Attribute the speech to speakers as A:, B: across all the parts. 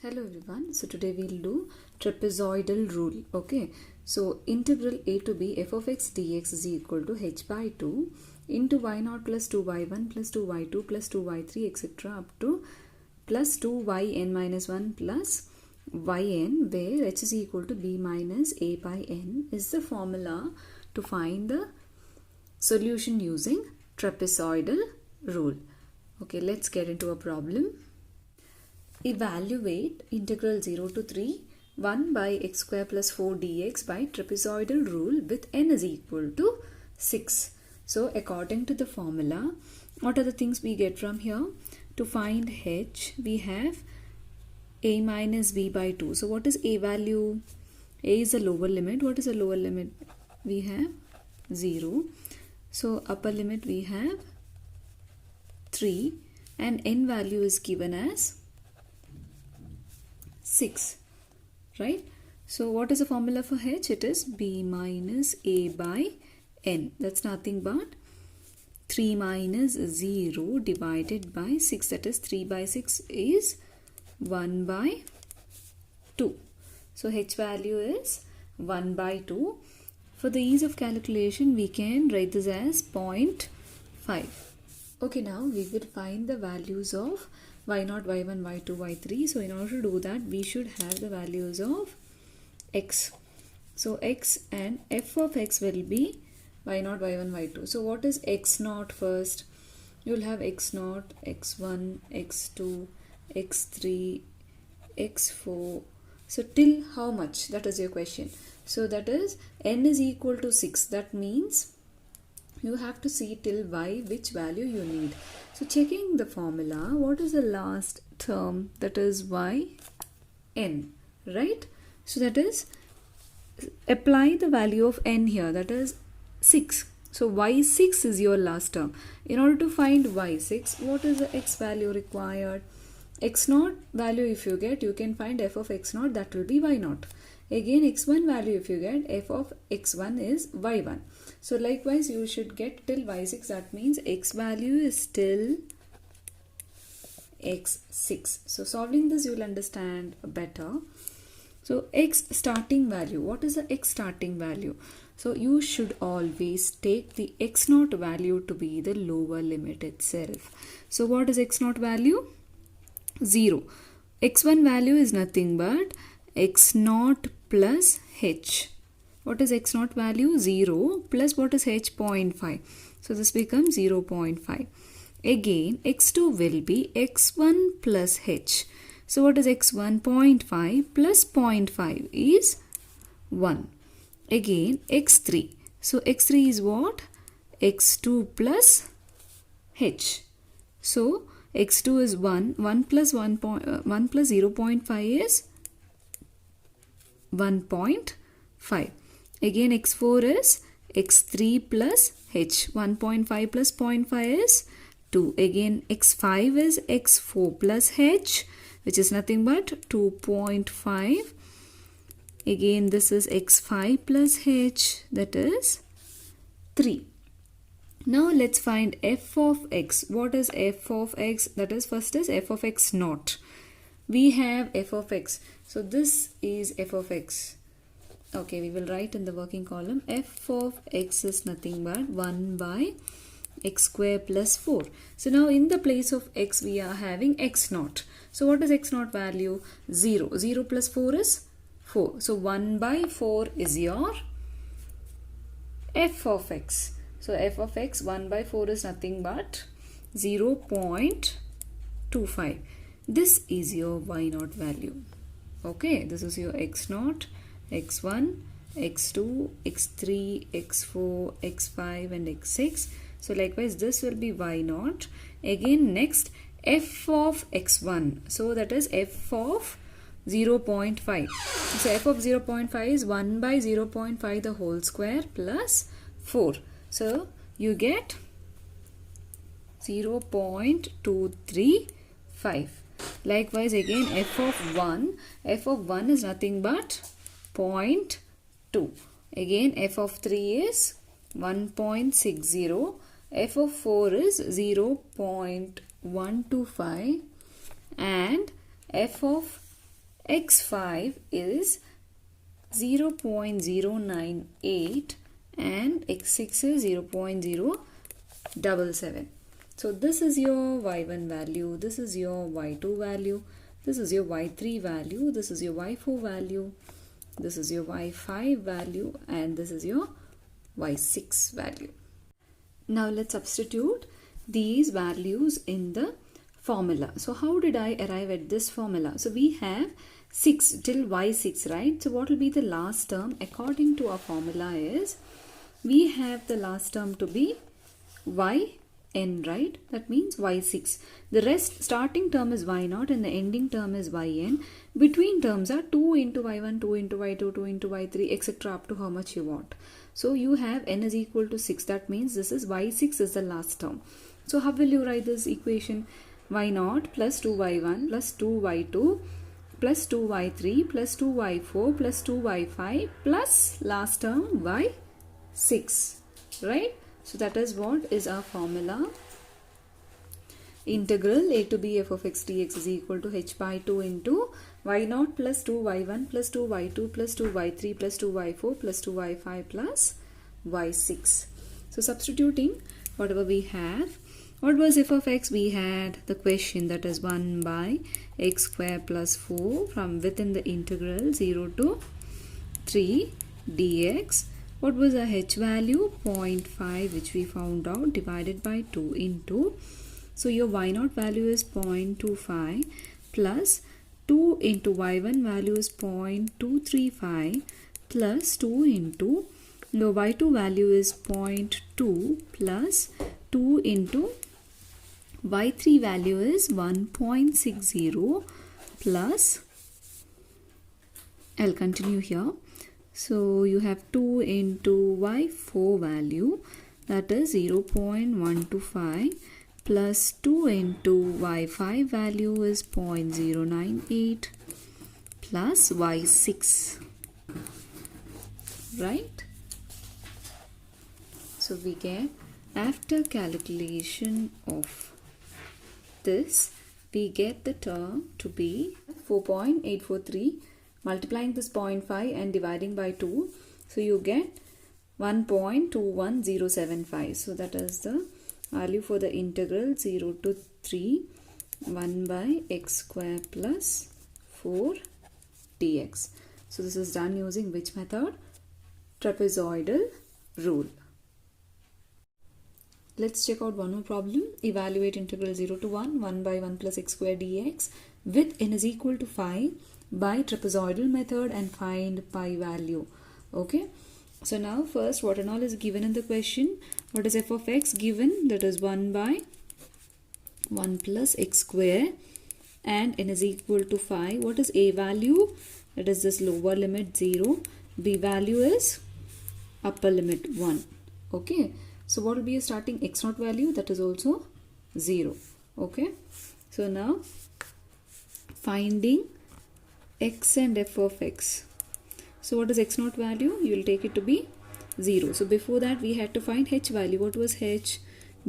A: Hello everyone, so today we'll do trapezoidal rule. Okay, so integral a to b f of x dx is equal to h by 2 into y0 plus 2y1 plus 2y2 plus 2y3 etc. up to plus 2yn minus 1 plus yn, where h is equal to b minus a by n is the formula to find the solution using trapezoidal rule. Okay, let's get into a problem. Evaluate integral 0 to 3 1 by x square plus 4 dx by trapezoidal rule with n is equal to 6. So according to the formula, what are the things we get from here? To find h, we have a minus b by 2. So what is a value? A is the lower limit. What is the lower limit? We have 0. So upper limit we have 3 and n value is given as 6, right? So what is the formula for h? It is b minus a by n. That's nothing but 3 minus 0 divided by 6. That is 3 by 6 is 1 by 2. So h value is 1 by 2. For the ease of calculation, we can write this as 0.5. Okay, now we will find the values of y0, y1, y2, y3. So in order to do that, we should have the values of x. So x and f of x will be y0, y1, y2. So what is x0 first? You will have x0, x1, x2, x3, x4. So till how much? That is your question. So that is n is equal to 6. That means you have to see till y which value you need. So checking the formula, what is the last term? That is yn, right? So that is, apply the value of n here, that is 6. So y6 is your last term. In order to find y6, what is the x value required? x0 value if you get, you can find f of x0, that will be y0. Again, x1 value if you get, f of x1 is y1. So likewise, you should get till y6. That means x value is till x6. So solving this, you will understand better. So x starting value. What is the x starting value? So you should always take the x0 value to be the lower limit itself. So what is x0 value? 0. x1 value is nothing but x0 plus h. What is x0 value? 0 plus what is h? 0.5. So this becomes 0.5. Again, x2 will be x1 plus h. So what is x1? 0.5 plus 0.5 is 1. Again, x3. So x3 is what? x2 plus h. So x2 is 1. 1 plus 1 plus 0.5 is 1.5. Again, x4 is x3 plus h. 1.5 plus 0.5 is 2. Again, x5 is x4 plus h, which is nothing but 2.5. Again, this is x5 plus h, that is 3. Now let's find f of x. What is f of x? That is, first is f of x naught. We have f of x. So this is f of x. Okay, we will write in the working column f of x is nothing but 1 by x square plus 4. So now in the place of x we are having x naught. So what is x naught value? 0. 0 plus 4 is 4. So 1 by 4 is your f of x. So f of x 1 by 4 is nothing but 0.25. This is your y0 value. Okay, this is your x0, x1, x2, x3, x4, x5 and x6. So likewise this will be y0. Again next f of x1. So that is f of 0.5. So f of 0.5 is 1 by 0.5 the whole square plus 4. So you get 0.235. Likewise again f of 1 is nothing but 0.2. Again f of 3 is 1.60. F of 4 is 0.1. 125 and f of x5 is 0.098 and x6 is 0.077. So this is your y1 value, this is your y2 value, this is your y3 value, this is your y4 value, this is your y5 value, and this is your y6 value. Now let's substitute these values in the formula. So how did I arrive at this formula? So we have 6 till y6, right? So what will be the last term according to our formula is, we have the last term to be yn, right? That means y6. The rest starting term is y0 and the ending term is yn. Between terms are 2 into y1, 2 into y2, 2 into y3, etc. up to how much you want. So you have n is equal to 6. That means this is y6 is the last term. So how will you write this equation? y0 plus 2y1 plus 2y2 plus 2y3 plus 2y4 plus 2y5 plus last term y6, right? So that is what is our formula. Integral a to b f of x dx is equal to h by 2 into y0 plus 2y1 plus 2y2 plus 2y3 plus 2y4 plus 2y5 plus y6. So substituting whatever we have, what was f of x? We had the question, that is 1 by x square plus 4 from within the integral 0 to 3 dx. What was our h value? 0.5, which we found out, divided by 2 into, so your y0 value is 0.25 plus 2 into y1 value is 0.235 plus 2 into your y2 value is 0.2 plus 2 into y3 value is 1.60 plus, I'll continue here. So you have 2 into y4 value, that is 0.125 plus 2 into y5 value is 0.098 plus y6, right? So we get, after calculation of this, we get the term to be 4.843. Multiplying this 0.5 and dividing by 2, so you get 1.21075. So that is the value for the integral 0 to 3 1 by x square plus 4 dx. So this is done using which method? Trapezoidal rule. Let's check out one more problem. Evaluate integral 0 to 1 1 by 1 plus x square dx with n is equal to 5 by trapezoidal method and find pi value. Okay, so now first, what and all is given in the question? What is f of x given? That is 1 by 1 plus x square and n is equal to 5. What is a value? That is this lower limit 0. B value is upper limit 1. Okay, so what will be a starting x0 value? That is also 0. Okay, so now finding x and f of x. So what is x0 value? You will take it to be 0. So before that we had to find h value. What was h?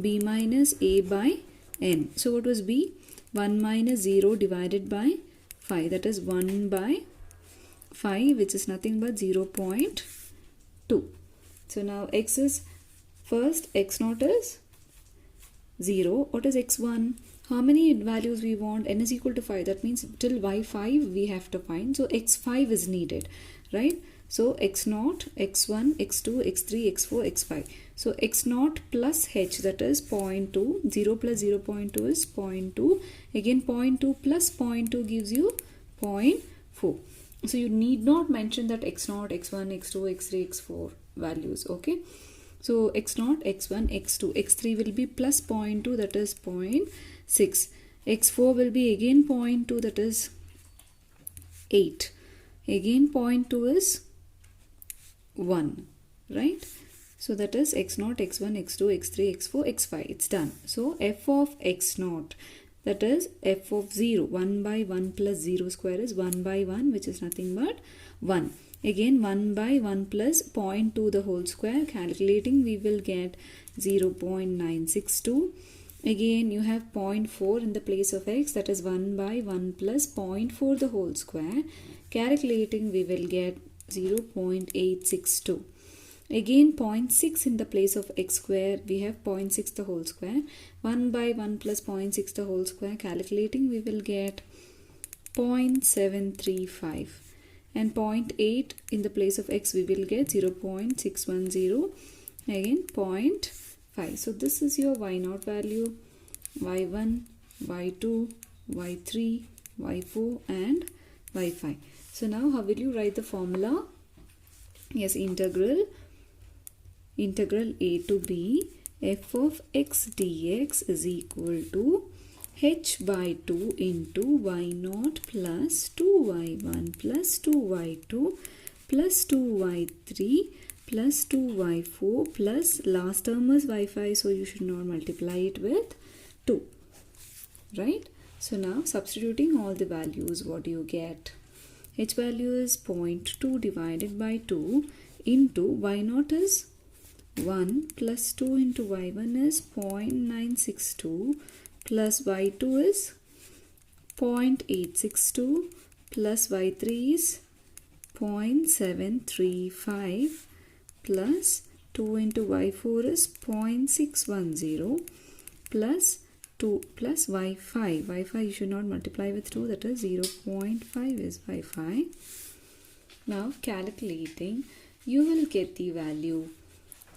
A: B minus a by n. So what was b? 1 minus 0 divided by 5. That is 1 by 5, which is nothing but 0.2. So now x is, first x0 is 0. What is x1? How many values we want? N is equal to 5. That means till y5 we have to find. So x5 is needed, right? So x0, x1, x2, x3, x4, x5. So x0 plus h, that is 0.2. 0 plus 0.2 is 0.2. Again 0.2 plus 0.2 gives you 0.4. So you need not mention that x0, x1, x2, x3, x4 values. Okay. So x0, x1, x2, x3 will be plus 0.2, that is 0.6. x4 will be again 0.2, that is 8. Again 0.2 is 1, right? So that is x0, x1, x2, x3, x4, x5. It's done. So f of x0, that is f of 0. 1 by 1 plus 0 square is 1 by 1, which is nothing but 1. Again 1 by 1 plus 0.2 the whole square. Calculating, we will get 0.962. Again, you have 0.4 in the place of x, that is 1 by 1 plus 0.4 the whole square. Calculating, we will get 0.862. Again, 0.6 in the place of x square, we have 0.6 the whole square. 1 by 1 plus 0.6 the whole square. Calculating, we will get 0.735. And 0.8 in the place of x, we will get 0.610. Again, 0.5. So this is your y0 value, y1, y2, y3, y4 and y5. So now how will you write the formula? Yes, integral a to b f of x dx is equal to h by 2 into y0 plus 2y1 plus 2y2 plus 2y3 plus 2y4 plus last term is y5, so you should not multiply it with 2, right? So now substituting all the values, what do you get? H value is 0.2 divided by 2 into y0 is 1 plus 2 into y1 is 0.962 plus y2 is 0.862 plus y3 is 0.735 plus 2 into y4 is 0.610 plus 2 plus y5. y5 you should not multiply with 2, that is 0.5 is y5. Now calculating, you will get the value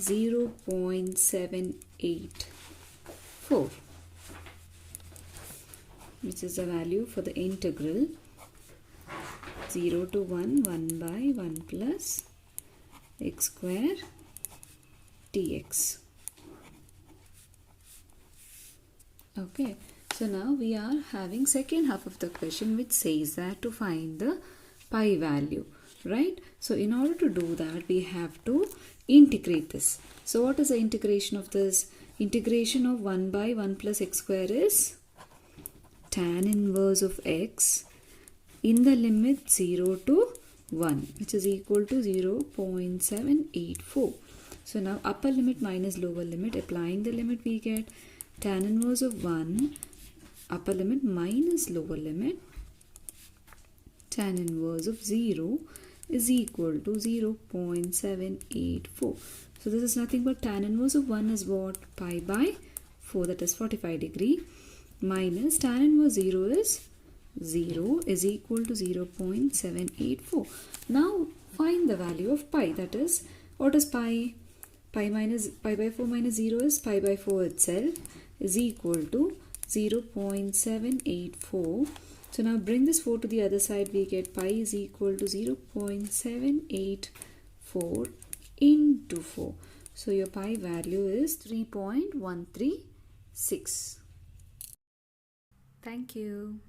A: 0.784, which is the value for the integral 0 to 1, 1 by 1 plus x square dx. Okay, so now we are having second half of the question, which says that to find the pi value, right? So in order to do that, we have to integrate this. So what is the integration of this? Integration of 1 by 1 plus x square is tan inverse of x in the limit 0 to 1, which is equal to 0.784. So now upper limit minus lower limit, applying the limit, we get tan inverse of 1 upper limit minus lower limit tan inverse of 0 is equal to 0.784. So this is nothing but tan inverse of 1 is what? Pi by 4, that is 45 degree, minus tan inverse 0 is 0 is equal to 0.784. Now find the value of pi, that is, what is pi? Pi by 4 minus 0 is pi by 4 itself, is equal to 0.784. So now bring this 4 to the other side, we get pi is equal to 0.784 into 4. So your pi value is 3.136. Thank you.